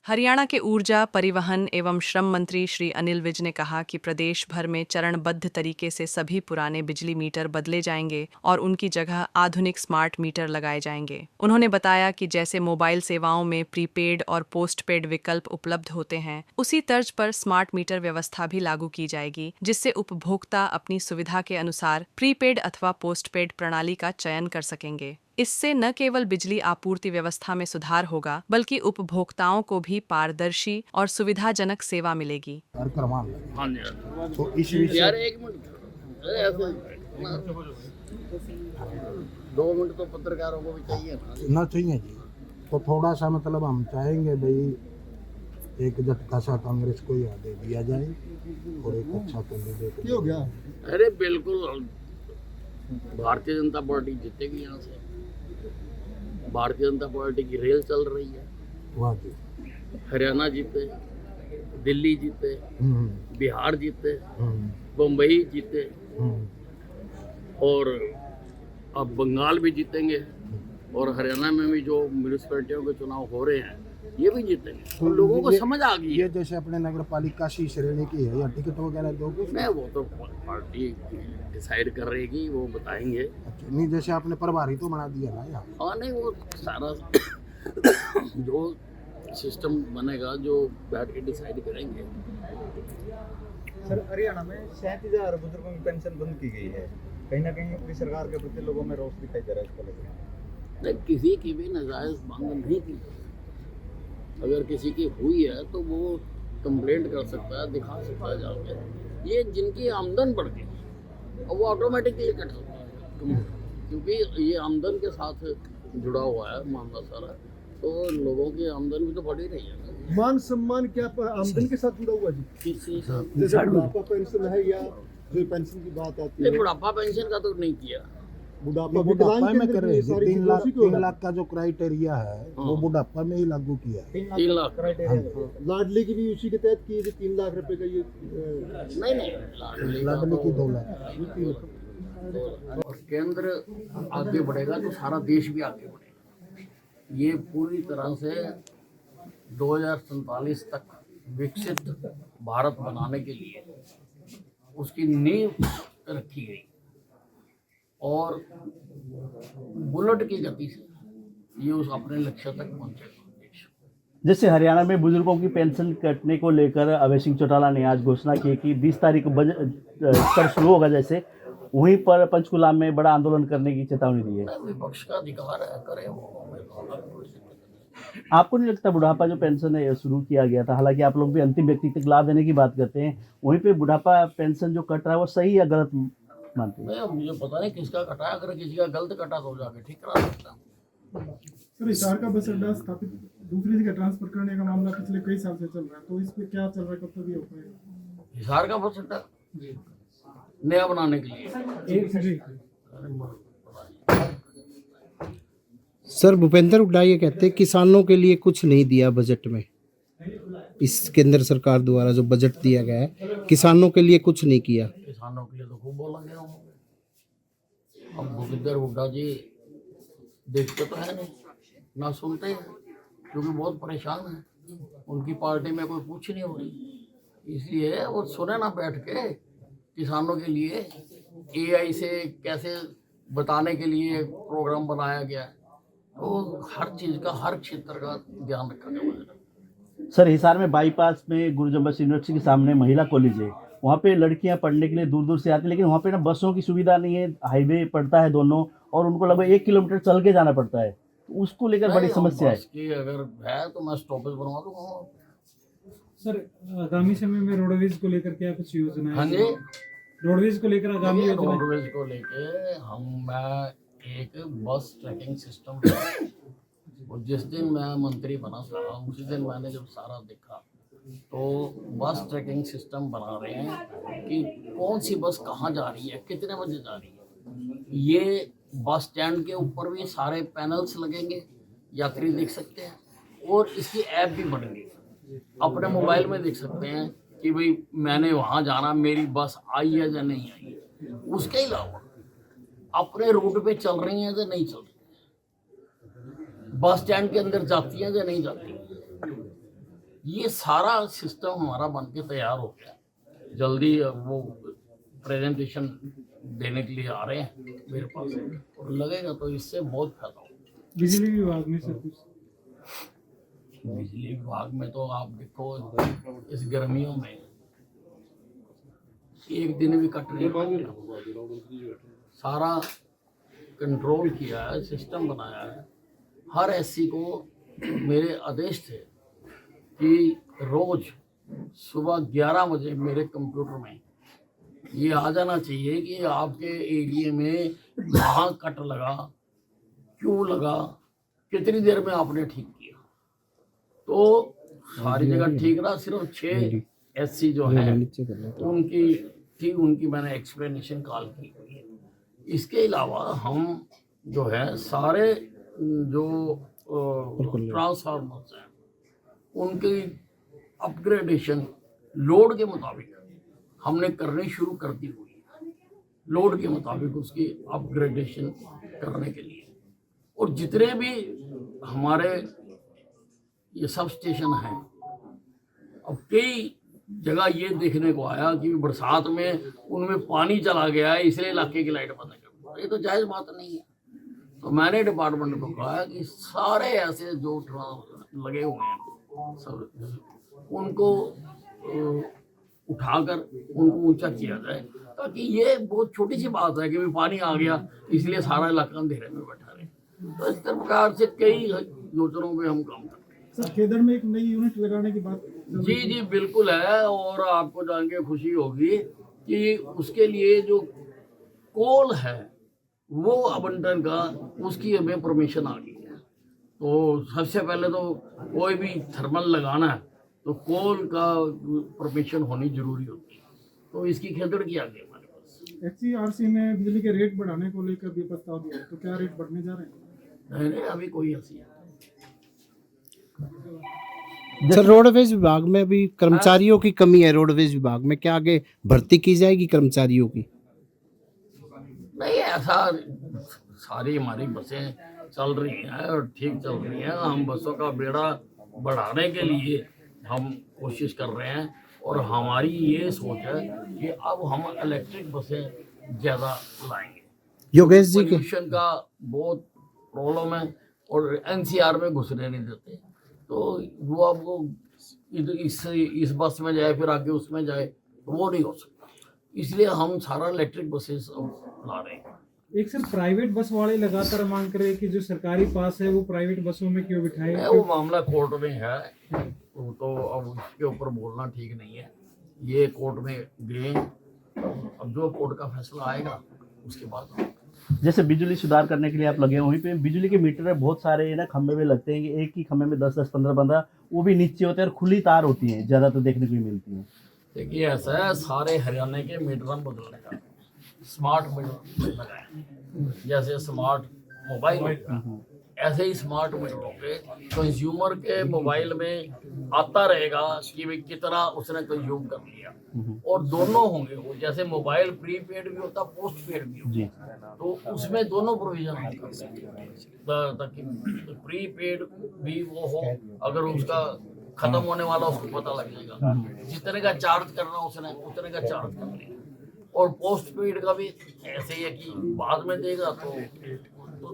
हरियाणा के ऊर्जा, परिवहन एवं श्रम मंत्री श्री अनिल विज ने कहा कि प्रदेश भर में चरणबद्ध तरीके से सभी पुराने बिजली मीटर बदले जाएंगे और उनकी जगह आधुनिक स्मार्ट मीटर लगाए जाएंगे। उन्होंने बताया कि जैसे मोबाइल सेवाओं में प्रीपेड और पोस्टपेड विकल्प उपलब्ध होते हैं, उसी तर्ज पर स्मार्ट मीटर व्यवस्था भी लागू की जाएगी, जिससे उपभोक्ता अपनी सुविधा के अनुसार प्रीपेड अथवा पोस्टपेड प्रणाली का चयन कर सकेंगे। इससे न केवल बिजली आपूर्ति व्यवस्था में सुधार होगा, बल्कि उपभोक्ताओं को भी पारदर्शी और सुविधाजनक सेवा मिलेगी। हाँ जी, तो इस विषय यार एक मिनट, अरे ऐसे 2 मिनट तो पत्रकारों को भी चाहिए ना चाहिए जी। तो थोड़ा सा मतलब हम चाहेंगे भाई एक झटका सा कांग्रेस को ही दे दिया जाए और एक अच्छा कैंडिडेट हो गया। अरे बिल्कुल, भारतीय जनता पार्टी जीतेगी यहाँ से। भारतीय जनता पार्टी की रेल चल रही है। वाह जी। हरियाणा जीते, दिल्ली जीते, बिहार जीते, बम्बई जीते और अब बंगाल भी जीतेंगे और हरियाणा में भी जो म्यूनिसिपैलिटियों के चुनाव हो रहे हैं ये भी जीतेंगे। तो लोगों को समझ आ गई ये जैसे अपने नगर पालिका सी श्रेणी की है या टिकट वगैरह दोगे? नहीं, वो तो पार्टी डिसाइड कर रहेगी, वो बताएंगे। अच्छा, नहीं जैसे आपने प्रभारी तो बना दिया ना यार। हाँ नहीं, वो सारा जो सिस्टम बनेगा जो बैठ के डिसाइड करेंगे। सर, हरियाणा में 37,000 बुजुर्गों की पेंशन बंद की गई है। कहीं ना कहीं अपनी सरकार के प्रति लोगों में रोष दिखाई दे रहा है इसको लेकर। नहीं, किसी की भी नाजायज मांग नहीं की। अगर किसी की हुई है तो वो कंप्लेंट कर सकता है, दिखा सकता है जाके। ये जिनकी आमदन बढ़ गई वो ऑटोमेटिकली कट सकता है, क्योंकि ये आमदन के साथ जुड़ा हुआ है मामला सारा। तो लोगों की आमदन भी तो बढ़ ही रही है ना। मान सम्मान क्या आमदन के साथ जुड़ा हुआ जी? किसी साथ जैसे बुढ़ापा पेंशन है या जो पेंशन की बात आती है? बुढ़ापा पेंशन का तो नहीं किया। बुढ़ापा बुढ़ापा में कर रहे हैं। सारी 3 लाख चीजों की 3 लाख का जो क्राइटेरिया है वो बुढ़ापा में ही लागू किया है। 3 लाख लाडली की भी उसी के तहत की है, 3 लाख रुपए का ये नहीं, लाडली की 2 लाख। और केंद्र आगे बढ़ेगा तो सारा देश भी आगे बढ़ेगा। ये पूरी तरह से 2047 तक विकसित भारत बनाने के लिए उसकी नींव रखी गई और बुलेट की गति से ये उस अपने लक्ष्य तक पहुंचेगा। जैसे हरियाणा में बुजुर्गों की पेंशन कटने को लेकर अभय सिंह चौटाला ने आज घोषणा की कि 20 तारीख को बजट कर शुरू होगा, जैसे वहीं पर पंचकुला में बड़ा आंदोलन करने की चेतावनी दी है। विपक्ष का अधिकार है, करे वो। आपको नहीं लगता बुढ़ापा जो पेंशन है शुरू किया गया था, हालांकि आप लोग भी अंतिम व्यक्ति तक लाभ देने की बात करते हैं, वहीं पे बुढ़ापा पेंशन जो कट रहा है वो सही या गलत मानते हैं? नहीं, मुझे पता नहीं किसका कटा है। अगर किसी का गलत कटा तो जाके ठीक करा सकता हूँ। सर, हिसार का बस अड्डा स्थापित दूसरी जगह ट्रांसफर करने का मामला पिछले कई साल से चल रहा है, तो इस पे क्या चल रहा है, कब तक ये हो पाएगा? हिसार का बस अड्डा नया बनाने के लिए। सर, भूपेंद्र हुड्डा ये कहते हैं किसानों के लिए कुछ नहीं दिया बजट में। इस केंद्र सरकार द्वारा जो बजट दिया गया है किसानों के लिए कुछ नहीं किया। किसानों के लिए तो खूब बोलेंगे हम। अब भूपेंद्र हुड्डा जी देखते तो है नहीं, ना सुनते हैं, क्योंकि बहुत परेशान हैं। उनकी पार्टी में कोई पूछ नहीं हो रही, इसलिए वो सुने ना बैठ के। किसानों के लिए AI से कैसे बताने के लिए प्रोग्राम बनाया गया है, तो हर चीज़ का, हर क्षेत्र का ध्यान रखा गया। सर, हिसार में बाईपास में गुरु जम्बस यूनिवर्सिटी के सामने महिला कॉलेज है, वहाँ पे लड़कियाँ पढ़ने के लिए दूर दूर से आती है, लेकिन वहाँ पे ना बसों की सुविधा नहीं है, हाईवे पड़ता है दोनों, और उनको लगभग 1 किलोमीटर चल के जाना पड़ता है। तो उसको लेकर बड़ी समस्या है। कि अगर है तो मैं स्टॉपेज बनवा दूंगा। सर, आगामी समय में रोडवेज को लेकर क्या कुछ योजना है? हाँ जी, रोडवेज को लेकर आगामी योजना? रोडवेज को लेके मैं एक बस ट्रैकिंग सिस्टम है, और जिस दिन मैं मंत्री बना था उसी दिन मैंने जब सारा देखा तो बस ट्रैकिंग सिस्टम बना रहे हैं कि कौन सी बस कहाँ जा रही है, कितने बजे जा रही है। ये बस स्टैंड के ऊपर भी सारे पैनल्स लगेंगे, यात्री देख सकते हैं, और इसकी ऐप भी बनेगी। अपने मोबाइल में देख सकते हैं कि भाई मैंने वहाँ जाना, मेरी बस आई है या नहीं आई है। उसके अलावा अपने रूट पे चल रही हैं या नहीं चल रही, बस स्टैंड के अंदर जाती हैं या नहीं जाती, ये सारा सिस्टम हमारा बन के तैयार हो गया। जल्दी वो प्रेजेंटेशन देने के लिए आ रहे हैं मेरे पास, और लगेगा तो इससे बहुत फायदा होगा। बिजली विभाग में सब कुछ बिजली विभाग में तो आप देखो इस गर्मियों में एक दिन भी कट नहीं रहा। सारा कंट्रोल किया है, सिस्टम बनाया है। हर एससी को मेरे आदेश थे कि रोज सुबह 11 बजे मेरे कंप्यूटर में ये आ जाना चाहिए कि आपके एरिया में कहाँ कट लगा, क्यों लगा, कितनी देर में आपने ठीक किया। तो सारी जगह ठीक रहा, सिर्फ 6 एससी जो है उनकी मैंने एक्सप्लेनेशन कॉल की हुई है। इसके अलावा हम जो है सारे जो ट्रांसफार्मर्स हैं उनकी अपग्रेडेशन लोड के मुताबिक हमने करनी शुरू कर दी हुई है। लोड के मुताबिक उसकी अपग्रेडेशन करने के लिए, और जितने भी हमारे ये सब स्टेशन हैं, अब कई जगह ये देखने को आया कि बरसात में उनमें पानी चला गया है इसलिए इलाके की लाइट बंद कर दी। ये तो जायज़ बात नहीं है। तो मैंने डिपार्टमेंट को कहा कि सारे ऐसे जो लगे हुए हैं सब उनको उठाकर उनको ऊंचा किया जाए, ताकि ये बहुत छोटी सी बात है कि भी पानी आ गया इसलिए सारा इलाका अंधेरे में बैठा रहे। तो इस प्रकार से कई योजनाओं पे हम काम कर रहे हैं। सर खेदड़ में एक नई यूनिट लगाने की बात जी जी बिल्कुल है, और आपको जान के खुशी होगी कि उसके लिए जो कोल है वो आवंटन का उसकी हमें परमिशन आ गई है। तो सबसे पहले तो कोई भी थर्मल लगाना है तो कोल का परमिशन होनी जरूरी होती है, तो इसकी खेदड़ की आ गई हमारे पास। एचईआरसी ने बिजली के रेट बढ़ाने को लेकर भी प्रस्ताव दिया, तो क्या रेट बढ़ने जा रहे हैं? नहीं अभी कोई ऐसी है। सर रोडवेज विभाग में अभी कर्मचारियों की कमी है, रोडवेज विभाग में क्या आगे भर्ती की जाएगी कर्मचारियों की? नहीं ऐसा, सारी हमारी बसें चल रही हैं और ठीक चल रही हैं। हम बसों का बेड़ा बढ़ाने के लिए हम कोशिश कर रहे हैं, और हमारी ये सोच है कि अब हम इलेक्ट्रिक बसें ज़्यादा लाएंगे। योगेश जी के पोल्यूशन का बहुत प्रॉब्लम है और एनसीआर में घुसने नहीं देते, तो वो आपको इस बस में जाए फिर आगे उसमें जाए तो वो नहीं हो सकता। इसलिए हम सारा इलेक्ट्रिक बसेस ला रहे हैं। एक सर प्राइवेट बस वाले लगातार मांग कर रहे हैं कि जो सरकारी पास है वो प्राइवेट बसों में क्यों बिठाए? वो मामला कोर्ट में है, तो अब उसके ऊपर बोलना ठीक नहीं है। ये कोर्ट में गए, अब जो कोर्ट का फैसला आएगा उसके बाद। जैसे बिजली सुधार करने के लिए आप लगे हैं, वहीं पे बिजली के मीटर बहुत सारे ना खंभे में लगते हैं कि एक ही खंभे में 10-10, 15-15 वो भी नीचे होते हैं और खुली तार होती हैं, ज़्यादातर देखने को ही मिलती हैं। देखिए ऐसा है, सारे हरियाणा के मीटर हम बदलने का स्मार्ट मीटर लगाए, जैसे स्मार्ट मोबाइल होगा ऐसे ही स्मार्ट मीटर होंगे। कंज्यूमर के मोबाइल में आता रहेगा कि भाई कितना उसने कंज्यूम कर लिया, और दोनों होंगे वो, जैसे मोबाइल प्रीपेड भी होता पोस्ट पेड भी होता, तो उसमें दोनों प्रोविजन होगा ताकि प्रीपेड भी वो हो, अगर उसका खत्म होने वाला उसको पता लग जाएगा, जितने का चार्ज करना उसने उतने का चार्ज कर लिया। और पोस्ट पेड का भी ऐसे ही है कि बाद में देगा, तो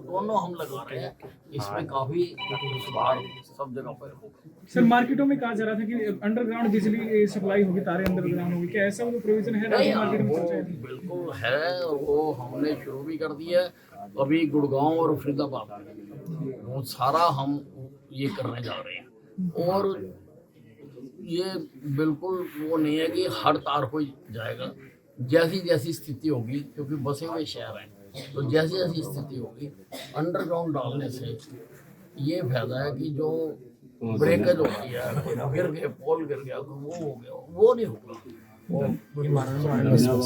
दोनों हम लगा रहे हैं। इसमें काफी सुधार सब जगह पर होगा। सर मार्केटों में कहा जा रहा था कि अंडरग्राउंड बिजली सप्लाई होगी, तारे अंडरग्राउंड होगी, क्या ऐसा वो प्रोविजन है? नहीं मार्केट में वो चर्चा है? बिल्कुल है, वो हमने शुरू भी कर दिया है। अभी गुड़गांव और फरीदाबाद वो सारा हम ये करने जा रहे हैं, और ये बिल्कुल वो नहीं है कि हर तार हो जाएगा। जैसी जैसी स्थिति होगी, क्योंकि बसे हुए शहर हैं, तो जैसी जैसी स्थिति होगी अंडरग्राउंड डालने से ये फायदा है कि जो ब्रेकेज होती है, गिर गए पोल गिर गया तो वो हो गया, वो नहीं होगा।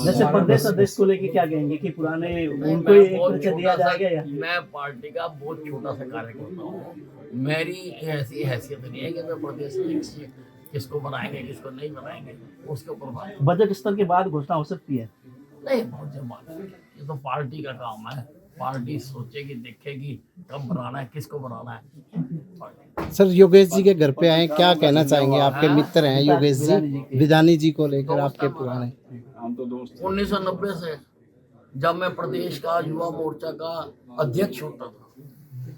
जैसे प्रदेश अध्यक्ष को लेके क्या कहेंगे कि पुराने उनको ही एक तरह से दिया जाएगा या? मैं पार्टी का बहुत छोटा सा कार्यकर्ता हूँ, मेरी ऐसी हैसियत नहीं है कि मैं प्रदेश अध्यक्ष किसको बनाएंगे किसको नहीं बनाएंगे उसके ऊपर बजट स्तर के बाद घोषणा हो सकती है। नहीं, बहुत जमा ये तो पार्टी का काम है। पार्टी सोचेगी, देखेगी कब बनाना है, किसको बनाना है। सर योगेश जी के घर पे आए, क्या कहना चाहेंगे? आपके मित्र हैं योगेश जी, विधानी जी को लेकर आपके पुराने। 1990 से जब मैं प्रदेश का युवा मोर्चा का अध्यक्ष होता था,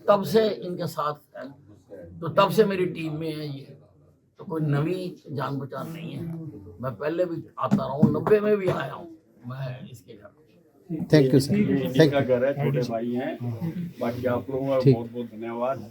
तब से इनके साथ है, तो तब से मेरी टीम में है ये, तो कोई नवी जान पहचान नहीं है। मैं पहले भी आता रहा हूँ, 90 में भी आया हूँ मैं इसके घर। थैंक यू सर, थैंक का घर है, छोटे भाई हैं। बाकी आप लोगों का ठीक। बहुत बहुत धन्यवाद।